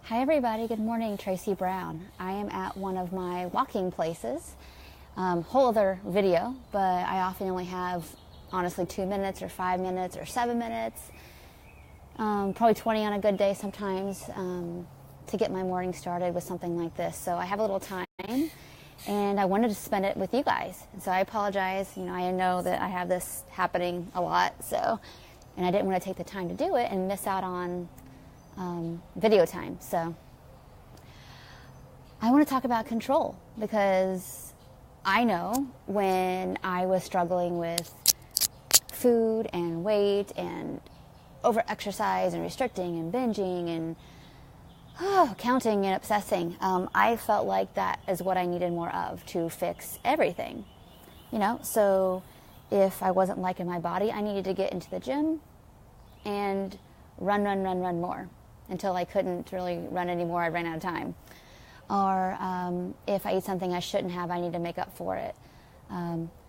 Hi everybody, good morning, Tracy Brown. I am at one of my walking places. Whole other video, but I often only have, honestly, 2 minutes or 5 minutes or 7 minutes, probably 20 on a good day sometimes, to get my morning started with something like this. So I have a little time, and I wanted to spend it with you guys. So I apologize, I know that I have this happening a lot, and I didn't want to take the time to do it and miss out on video time. So I want to talk about control, because I know when I was struggling with food and weight and over exercise and restricting and binging and counting and obsessing, I felt like that is what I needed more of to fix everything. So if I wasn't liking my body, I needed to get into the gym and run more. Until I couldn't really run anymore, I ran out of time. Or if I eat something I shouldn't have, I need to make up for it.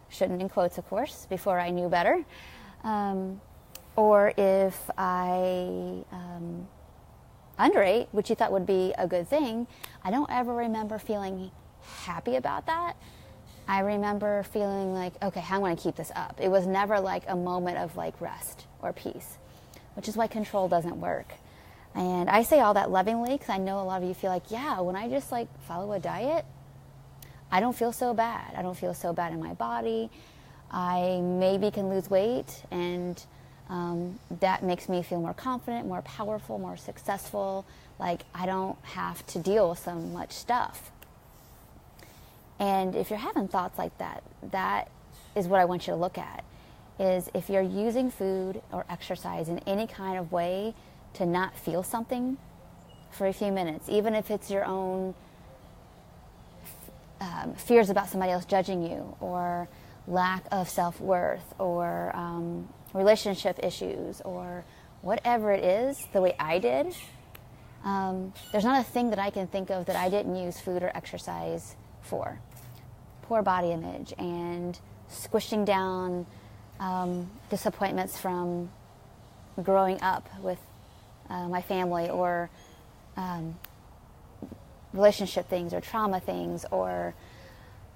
Shouldn't in quotes, of course, before I knew better. Or if I underate, which you thought would be a good thing, I don't ever remember feeling happy about that. I remember feeling like, okay, how am I going to keep this up? It was never like a moment of like rest or peace, which is why control doesn't work. And I say all that lovingly because I know a lot of you feel like, yeah, when I just like follow a diet, I don't feel so bad. I don't feel so bad in my body. I maybe can lose weight, and that makes me feel more confident, more powerful, more successful. Like I don't have to deal with so much stuff. And if you're having thoughts like that, that is what I want you to look at, is if you're using food or exercise in any kind of way to not feel something for a few minutes, even if it's your own fears about somebody else judging you, or lack of self-worth, or relationship issues, or whatever it is, the way I did, there's not a thing that I can think of that I didn't use food or exercise for. Poor body image and squishing down disappointments from growing up with my family, or relationship things, or trauma things, or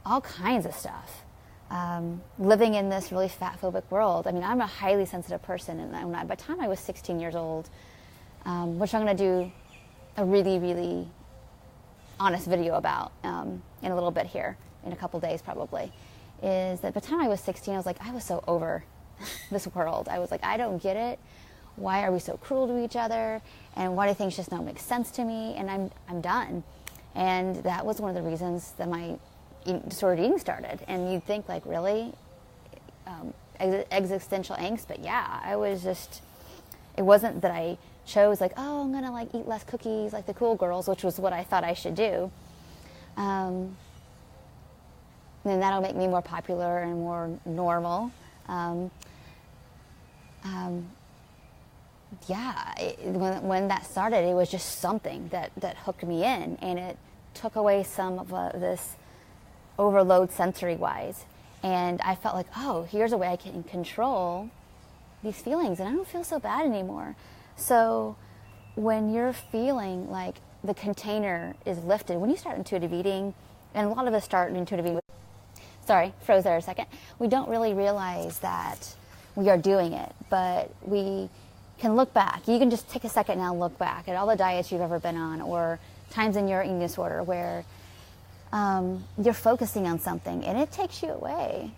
all kinds of stuff. Living in this really fat-phobic world. I mean, I'm a highly sensitive person, and by the time I was 16 years old, which I'm going to do a really, really honest video about in a little bit here, in a couple days probably, is that by the time I was 16, I was like, I was so over this world. I was like, I don't get it. Why are we so cruel to each other? And why do things just don't make sense to me? And I'm done. And that was one of the reasons that my disordered eating started. And you'd think, like, really? Existential angst? But yeah, I was just, it wasn't that I chose, like, oh, I'm going to, like, eat less cookies like the cool girls, which was what I thought I should do. And then that'll make me more popular and more normal. When that started, it was just something that hooked me in, and it took away some of this overload sensory-wise. And I felt like, oh, here's a way I can control these feelings, and I don't feel so bad anymore. So when you're feeling like the container is lifted, when you start intuitive eating, and a lot of us start intuitive eating, sorry, froze there a second, we don't really realize that we are doing it, but we can look back. You can just take a second now and look back at all the diets you've ever been on, or times in your eating disorder where you're focusing on something and it takes you away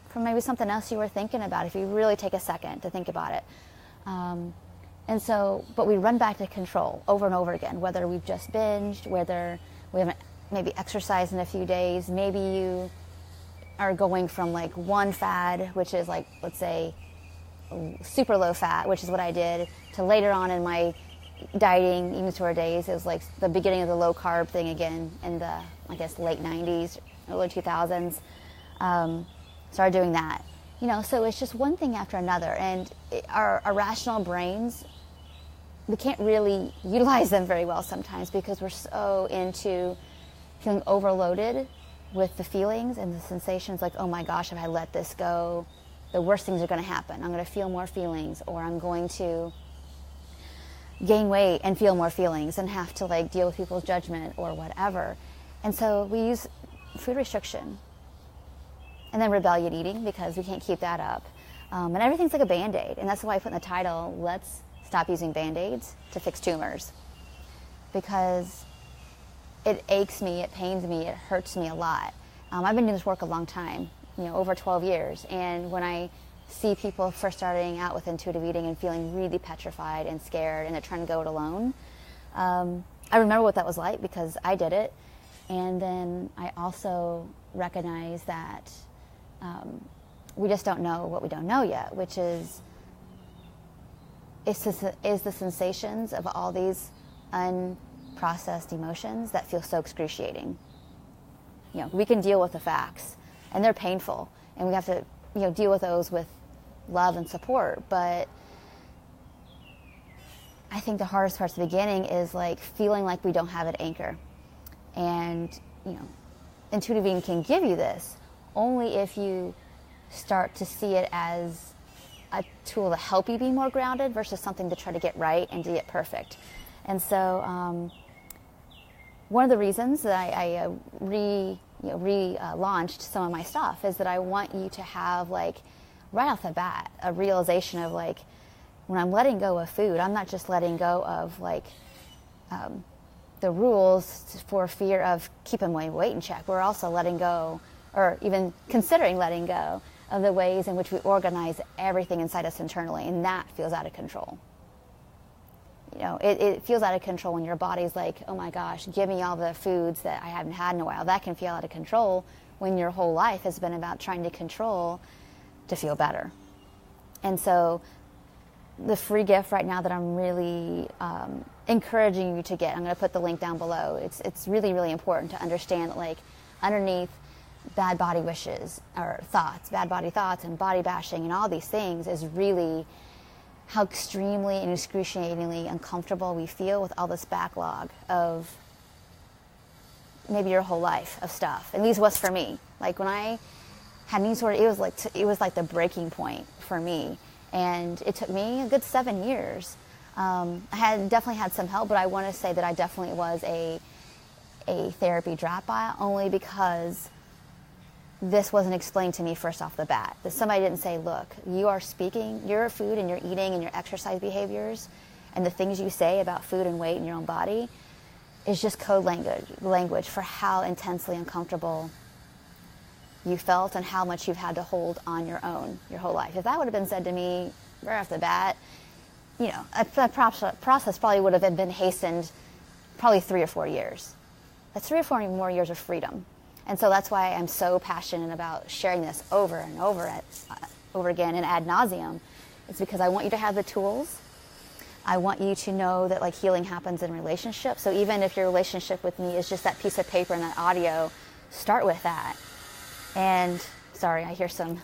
from maybe something else you were thinking about, if you really take a second to think about it. But we run back to control over and over again, whether we've just binged, whether we haven't maybe exercised in a few days. Maybe you are going from like one fad, which is like, let's say, super low fat, which is what I did, to later on in my dieting, eating disorder days, it was like the beginning of the low carb thing again in the, I guess, late 90s, early 2000s. Started doing that. So it's just one thing after another. And our rational brains, we can't really utilize them very well sometimes, because we're so into feeling overloaded with the feelings and the sensations, like, oh my gosh, if I let this go, the worst things are going to happen. I'm going to feel more feelings, or I'm going to gain weight and feel more feelings and have to like deal with people's judgment or whatever. And so we use food restriction and then rebellion eating because we can't keep that up. And everything's like a Band-Aid. And that's why I put in the title, let's stop using Band-Aids to fix tumors. Because it aches me, it pains me, it hurts me a lot. I've been doing this work a long time, over 12 years. And when I see people first starting out with intuitive eating and feeling really petrified and scared and they're trying to go it alone, I remember what that was like because I did it. And then I also recognize that we just don't know what we don't know yet, which is the sensations of all these unprocessed emotions that feel so excruciating. We can deal with the facts, and they're painful, and we have to deal with those with love and support. But I think the hardest part at the beginning is like feeling like we don't have an anchor. And intuitive eating can give you this only if you start to see it as a tool to help you be more grounded versus something to try to get right and to get perfect. And so one of the reasons that I relaunched some of my stuff is that I want you to have, like, right off the bat, a realization of, like, when I'm letting go of food, I'm not just letting go of, like, the rules for fear of keeping my weight in check. We're also letting go, or even considering letting go, of the ways in which we organize everything inside us internally, and that feels out of control. It feels out of control when your body's like, oh my gosh, give me all the foods that I haven't had in a while. That can feel out of control when your whole life has been about trying to control to feel better. And so the free gift right now that I'm really encouraging you to get, I'm going to put the link down below. It's really, really important to understand that, like, underneath bad body wishes or thoughts, bad body thoughts and body bashing and all these things is really how extremely and excruciatingly uncomfortable we feel with all this backlog of maybe your whole life of stuff. And these was for me. Like, when I had any sort of, it was like the breaking point for me. And it took me a good 7 years. I had definitely had some help, but I want to say that I definitely was a therapy dropout only because this wasn't explained to me first off the bat. That somebody didn't say, look, you are speaking, your food and your eating and your exercise behaviors and the things you say about food and weight in your own body is just code language for how intensely uncomfortable you felt and how much you've had to hold on your own your whole life. If that would have been said to me right off the bat, that process probably would have been hastened probably 3 or 4 years. That's 3 or 4 more years of freedom. And so that's why I'm so passionate about sharing this over and over again and ad nauseum. It's because I want you to have the tools. I want you to know that, like, healing happens in relationships. So even if your relationship with me is just that piece of paper and that audio, start with that. And sorry, I hear some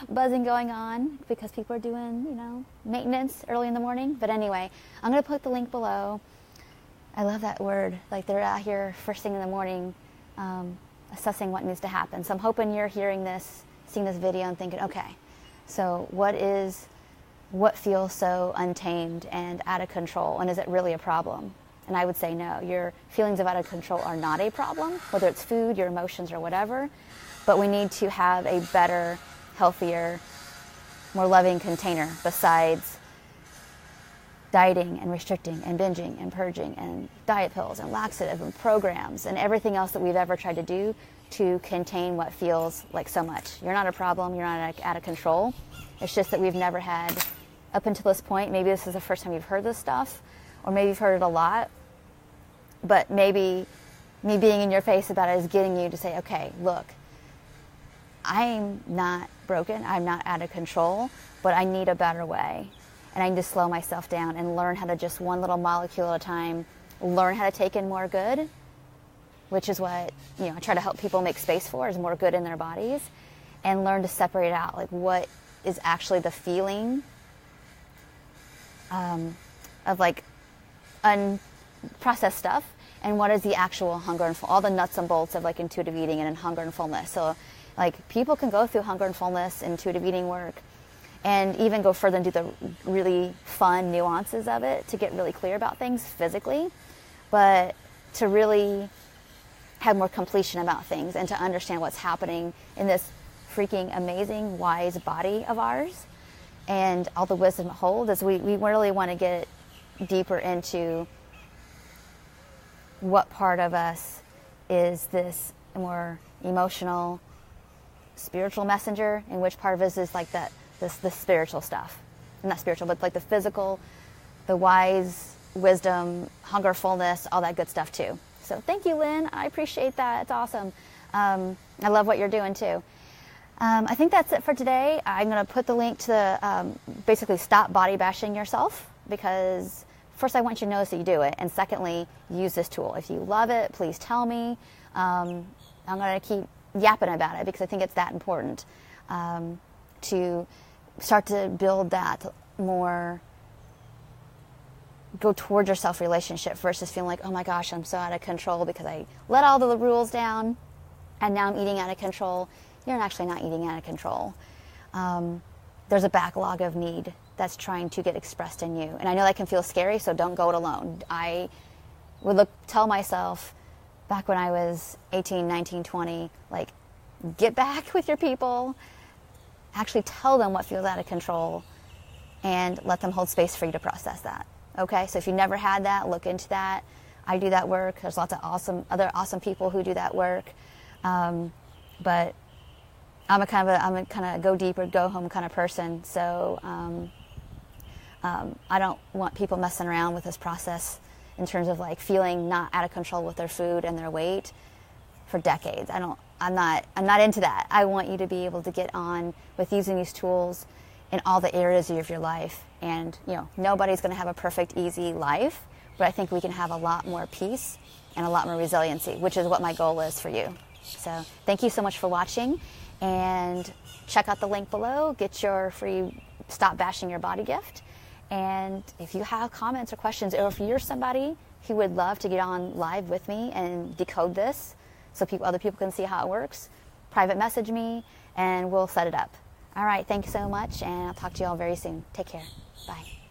buzzing going on because people are doing, maintenance early in the morning. But anyway, I'm going to put the link below. I love that word. Like, they're out here first thing in the morning assessing what needs to happen. So I'm hoping you're hearing this, seeing this video and thinking, okay, so what feels so untamed and out of control, and is it really a problem? And I would say no. Your feelings of out of control are not a problem, whether it's food, your emotions, or whatever, but we need to have a better, healthier, more loving container besides dieting and restricting and binging and purging and diet pills and laxative and programs and everything else that we've ever tried to do to contain what feels like so much. You're not a problem. You're not out of control. It's just that we've never had, up until this point, maybe this is the first time you've heard this stuff, or maybe you've heard it a lot, but maybe me being in your face about it is getting you to say, okay, look, I'm not broken. I'm not out of control, but I need a better way. And I need to slow myself down and learn how to, just one little molecule at a time, learn how to take in more good, which is what I try to help people make space for, is more good in their bodies, and learn to separate out, like, what is actually the feeling of, like, unprocessed stuff, and what is the actual hunger and all the nuts and bolts of, like, intuitive eating and hunger and fullness. So, like, people can go through hunger and fullness, intuitive eating work, and even go further and do the really fun nuances of it to get really clear about things physically, but to really have more completion about things and to understand what's happening in this freaking amazing, wise body of ours and all the wisdom it holds. Is we really want to get deeper into what part of us is this more emotional, spiritual messenger, and which part of us is like that, the spiritual stuff. Not spiritual, but like the physical, the wise, wisdom, hunger, fullness, all that good stuff too. So thank you, Lynn. I appreciate that. It's awesome. I love what you're doing too. I think that's it for today. I'm going to put the link to basically stop body bashing yourself, because first I want you to notice that you do it, and secondly, use this tool. If you love it, please tell me. I'm going to keep yapping about it because I think it's that important to start to build that more go towards yourself relationship versus feeling like, oh my gosh, I'm so out of control because I let all the rules down and now I'm eating out of control. You're actually not eating out of control. There's a backlog of need that's trying to get expressed in you. And I know that can feel scary, so don't go it alone. I would tell myself back when I was 18, 19, 20, like, get back with your people, actually tell them what feels out of control, and let them hold space for you to process that. Okay, so if you never had that, look into that. I do that work. There's lots of other awesome people who do that work. But I'm a kind of go deeper, go home kind of person. So I don't want people messing around with this process in terms of like feeling not out of control with their food and their weight for decades. I'm not into that. I want you to be able to get on with using these tools in all the areas of your life. And, nobody's going to have a perfect, easy life, but I think we can have a lot more peace and a lot more resiliency, which is what my goal is for you. So thank you so much for watching, and check out the link below. Get your free Stop Bashing Your Body gift. And if you have comments or questions, or if you're somebody who would love to get on live with me and decode this so other people can see how it works, private message me and we'll set it up. All right, thanks so much, and I'll talk to you all very soon. Take care. Bye.